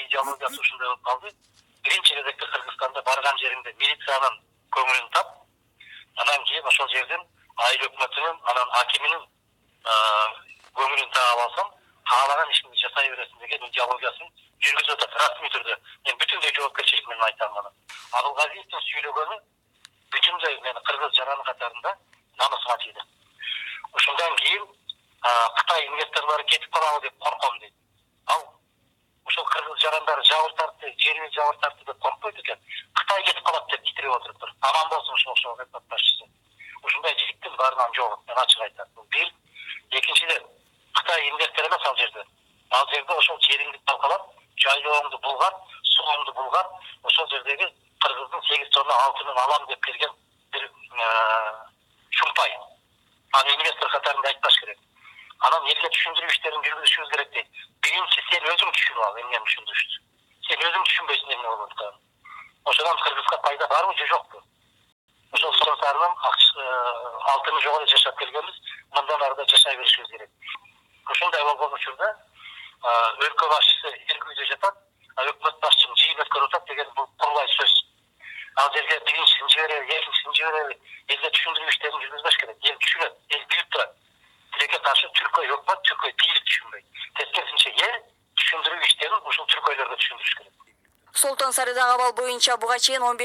идеологиясы ушундай болуп калды. Биринчи кезекте Кыргызстанда барган жериңде милициянын көңүлүн тап, анан кийин ошол жерден айыл өкмөтүнүн, анан акиминин көңүлүн таап алсаң, каалаган ишиңди жасай бересиң деген идеологиясын жүргүзүп атат расмий түрдө. Мен бүтүндөй жоопкерчилик менен айтам аны. Абылгазиевдин сүйлөгөнү бүтүндөй мени кыргыз жараны катарында намысыма тийди. Ошондон кийин Кытай инвесторлору кетип калабы деп корком дейт. Ал ошол кыргыз жарандары жабыр тартты, жерин жабыр тартты деп коркпойт экен. Кытай кетип калат деп титирип отуруптур. Аман болсун ошол өкмөт башчысы. Ушундай жигиттин баарынан жок, мен ачык айтам. Бул бир. Экинчиден, Кытай инвестор эмес ал жерде. Ал жерде ошол жериңди талкалап, жайлооңду булгап, сууңду булгап, ошол жердеги кыргыздын 8 тонна алтынын алам деп келген бир шумпай. Аны инвестор катарында айтпаш керек. Анан элге түшүндүрүү иштерин жүргүзүшүбүз керек дейт. Биринчи сен өзүң түшүнүп ал, эмнени түшүндүрүштү. Сен өзүң түшүнбөйсүң эмне болуп атканын. Ошондон кыргызга пайда барбы же жокпу? Ошол Сарының алтыны жок эле жашап келгенбиз, мындан ары да жашай беришибиз керек. Ошондой болгон учурда өлкө башчысы эл күйдө жатат, өкмөт башчысын жыйын өткөрүп атат деген бул курулай сөз. Ал жерге биринчисин жибереби, экинчисин жибереби, элге түшүндүрүү иштерин жүргүзбөш керек. Эл түшүнөт, эл билип турат. Тилекке каршы түркөй өкмөт, түркөй бийлик түшүнбөйт. Тескерисинче эл түшүндүрүү иштерин ушул түркөйлөргө түшүндүрүш керек. Солтон Сарыдагы абал боюнча буга чейин 15